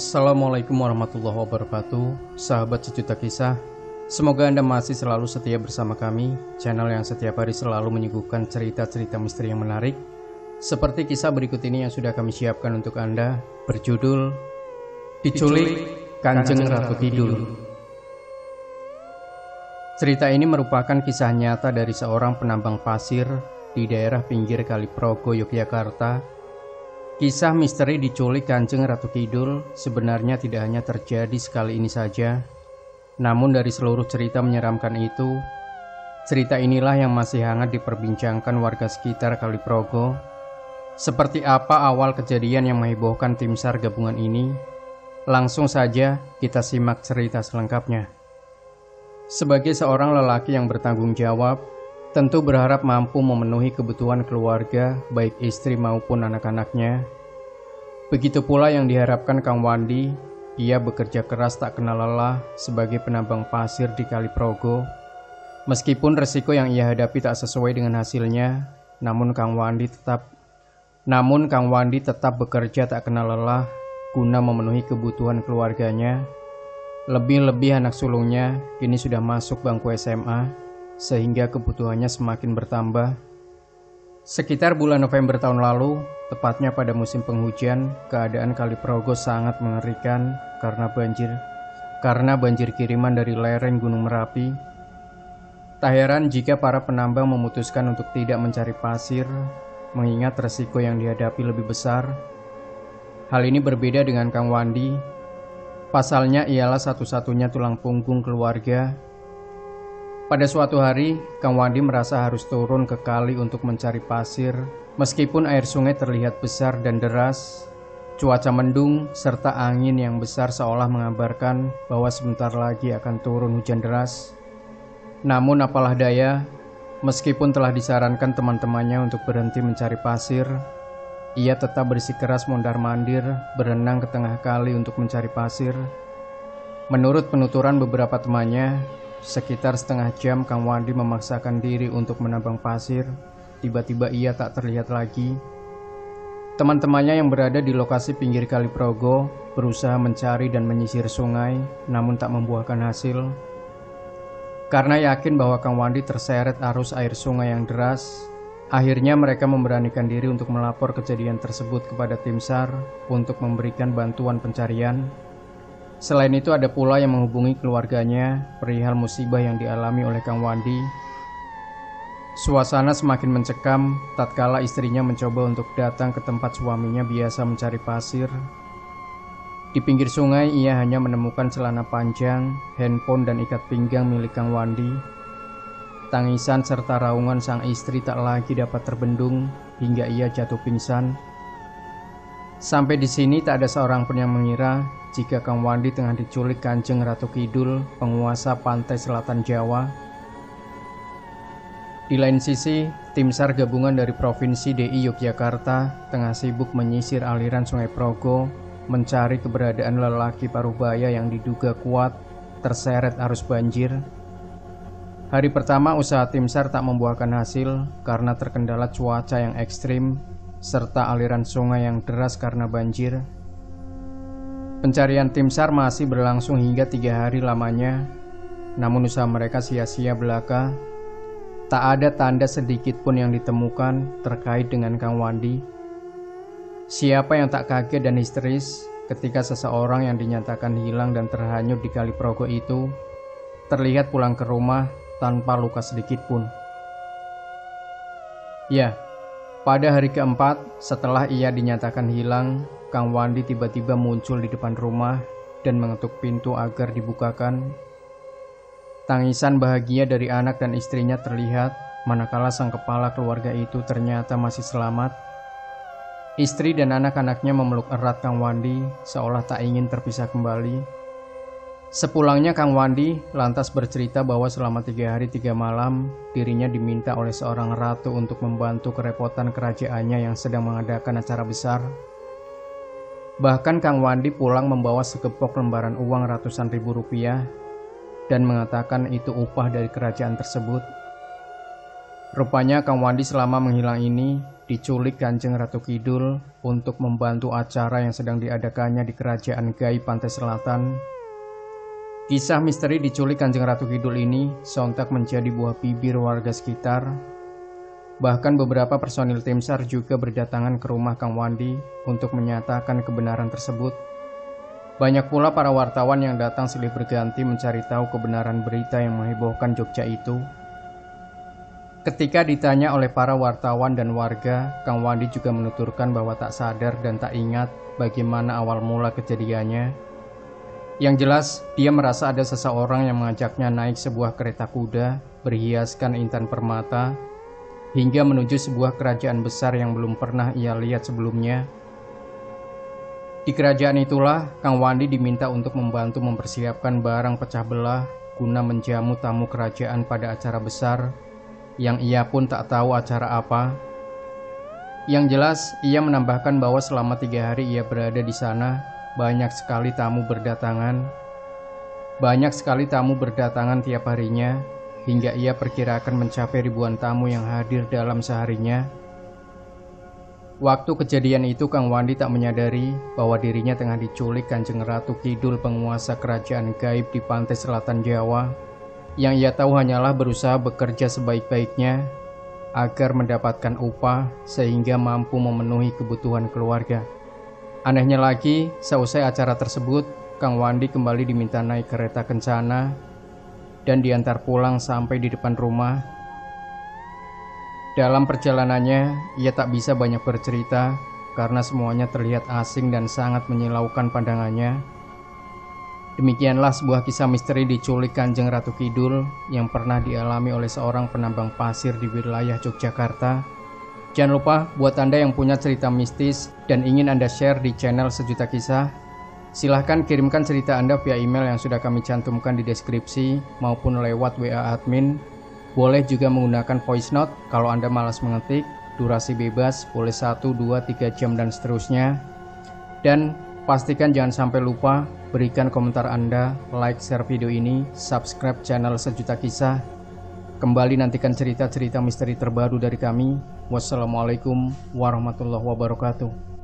Assalamualaikum warahmatullahi wabarakatuh. Sahabat sejuta kisah, semoga Anda masih selalu setia bersama kami, channel yang setiap hari selalu menyuguhkan cerita-cerita misteri yang menarik, seperti kisah berikut ini yang sudah kami siapkan untuk Anda, berjudul Diculik Kanjeng Ratu Kidul. Cerita ini merupakan kisah nyata dari seorang penambang pasir di daerah pinggir Kali Progo, Yogyakarta. Kisah misteri diculik Kanjeng Ratu Kidul sebenarnya tidak hanya terjadi sekali ini saja. Namun dari seluruh cerita menyeramkan itu, cerita inilah yang masih hangat diperbincangkan warga sekitar Kali Progo. Seperti apa awal kejadian yang menghebohkan tim SAR gabungan ini? Langsung saja kita simak cerita selengkapnya. Sebagai seorang lelaki yang bertanggung jawab, tentu berharap mampu memenuhi kebutuhan keluarga, baik istri maupun anak-anaknya. Begitu pula yang diharapkan Kang Wandi. Ia bekerja keras tak kenal lelah sebagai penambang pasir di Kali Progo. Meskipun resiko yang ia hadapi tak sesuai dengan hasilnya, namun Kang Wandi tetap bekerja tak kenal lelah guna memenuhi kebutuhan keluarganya. Lebih-lebih anak sulungnya kini sudah masuk bangku SMA, sehingga kebutuhannya semakin bertambah. Sekitar bulan November tahun lalu, tepatnya pada musim penghujan, keadaan Kali Progo sangat mengerikan karena banjir kiriman dari lereng Gunung Merapi. Tak heran jika para penambang memutuskan untuk tidak mencari pasir, mengingat resiko yang dihadapi lebih besar. Hal ini berbeda dengan Kang Wandi. Pasalnya ialah satu-satunya tulang punggung keluarga. Pada suatu hari, Kang Wandi merasa harus turun ke kali untuk mencari pasir. Meskipun air sungai terlihat besar dan deras, cuaca mendung serta angin yang besar seolah mengabarkan bahwa sebentar lagi akan turun hujan deras. Namun apalah daya, meskipun telah disarankan teman-temannya untuk berhenti mencari pasir, ia tetap bersikeras mondar-mandir berenang ke tengah kali untuk mencari pasir. Menurut penuturan beberapa temannya, sekitar setengah jam Kang Wandi memaksakan diri untuk menambang pasir. Tiba-tiba ia tak terlihat lagi. Teman-temannya yang berada di lokasi pinggir Kali Progo berusaha mencari dan menyisir sungai, namun tak membuahkan hasil. Karena yakin bahwa Kang Wandi terseret arus air sungai yang deras, akhirnya mereka memberanikan diri untuk melapor kejadian tersebut kepada tim SAR untuk memberikan bantuan pencarian. Selain itu ada pula yang menghubungi keluarganya perihal musibah yang dialami oleh Kang Wandi. Suasana semakin mencekam tatkala istrinya mencoba untuk datang ke tempat suaminya biasa mencari pasir. Di pinggir sungai ia hanya menemukan celana panjang, handphone dan ikat pinggang milik Kang Wandi. Tangisan serta raungan sang istri tak lagi dapat terbendung hingga ia jatuh pingsan. Sampai di sini tak ada seorang pun yang mengira jika Kang Wandi tengah diculik Kanjeng Ratu Kidul, penguasa pantai selatan Jawa. Di lain sisi, tim SAR gabungan dari Provinsi DI Yogyakarta tengah sibuk menyisir aliran Sungai Progo, mencari keberadaan lelaki parubaya yang diduga kuat terseret arus banjir. Hari pertama usaha tim SAR tak membuahkan hasil karena terkendala cuaca yang ekstrim serta aliran sungai yang deras karena banjir. Pencarian tim SAR masih berlangsung hingga 3 hari lamanya, namun usaha mereka sia-sia belaka. Tak ada tanda sedikit pun yang ditemukan terkait dengan Kang Wandi. Siapa yang tak kaget dan histeris ketika seseorang yang dinyatakan hilang dan terhanyut di Kali Progo itu terlihat pulang ke rumah tanpa luka sedikit pun. Ya, pada hari keempat setelah ia dinyatakan hilang, Kang Wandi tiba-tiba muncul di depan rumah dan mengetuk pintu agar dibukakan. Tangisan bahagia dari anak dan istrinya terlihat manakala sang kepala keluarga itu ternyata masih selamat. Istri dan anak-anaknya memeluk erat Kang Wandi seolah tak ingin terpisah kembali. Sepulangnya Kang Wandi lantas bercerita bahwa selama 3 hari 3 malam dirinya diminta oleh seorang ratu untuk membantu kerepotan kerajaannya yang sedang mengadakan acara besar. Bahkan Kang Wandi pulang membawa segepok lembaran uang ratusan ribu rupiah dan mengatakan itu upah dari kerajaan tersebut. Rupanya Kang Wandi selama menghilang ini diculik Kanjeng Ratu Kidul untuk membantu acara yang sedang diadakannya di Kerajaan Gaib Pantai Selatan. Kisah misteri diculik Kanjeng Ratu Kidul ini sontak menjadi buah bibir warga sekitar. Bahkan beberapa personil tim SAR juga berdatangan ke rumah Kang Wandi untuk menyatakan kebenaran tersebut. Banyak pula para wartawan yang datang silih berganti mencari tahu kebenaran berita yang menghebohkan Jogja itu. Ketika ditanya oleh para wartawan dan warga, Kang Wandi juga menuturkan bahwa tak sadar dan tak ingat bagaimana awal mula kejadiannya. Yang jelas, dia merasa ada seseorang yang mengajaknya naik sebuah kereta kuda berhiaskan intan permata hingga menuju sebuah kerajaan besar yang belum pernah ia lihat sebelumnya. Di kerajaan itulah, Kang Wandi diminta untuk membantu mempersiapkan barang pecah belah guna menjamu tamu kerajaan pada acara besar yang ia pun tak tahu acara apa. Yang jelas, ia menambahkan bahwa selama 3 hari ia berada di sana, banyak sekali tamu berdatangan. Banyak sekali tamu berdatangan tiap harinya, hingga ia perkirakan mencapai ribuan tamu yang hadir dalam seharinya. Waktu kejadian itu Kang Wandi tak menyadari bahwa dirinya tengah diculik Kanjeng Ratu Kidul, penguasa kerajaan gaib di pantai selatan Jawa. Yang ia tahu hanyalah berusaha bekerja sebaik-baiknya agar mendapatkan upah sehingga mampu memenuhi kebutuhan keluarga. Anehnya lagi, seusai acara tersebut, Kang Wandi kembali diminta naik kereta kencana dan diantar pulang sampai di depan rumah. Dalam perjalanannya, ia tak bisa banyak bercerita karena semuanya terlihat asing dan sangat menyilaukan pandangannya. Demikianlah sebuah kisah misteri diculik Kanjeng Ratu Kidul yang pernah dialami oleh seorang penambang pasir di wilayah Yogyakarta. Jangan lupa buat Anda yang punya cerita mistis dan ingin Anda share di channel Sejuta Kisah, silahkan kirimkan cerita Anda via email yang sudah kami cantumkan di deskripsi maupun lewat WA admin. Boleh juga menggunakan voice note kalau Anda malas mengetik, durasi bebas, boleh 1, 2, 3 jam dan seterusnya. Dan pastikan jangan sampai lupa berikan komentar Anda, like, share video ini, subscribe channel Sejuta Kisah. Kembali nantikan cerita-cerita misteri terbaru dari kami. Wassalamualaikum warahmatullahi wabarakatuh.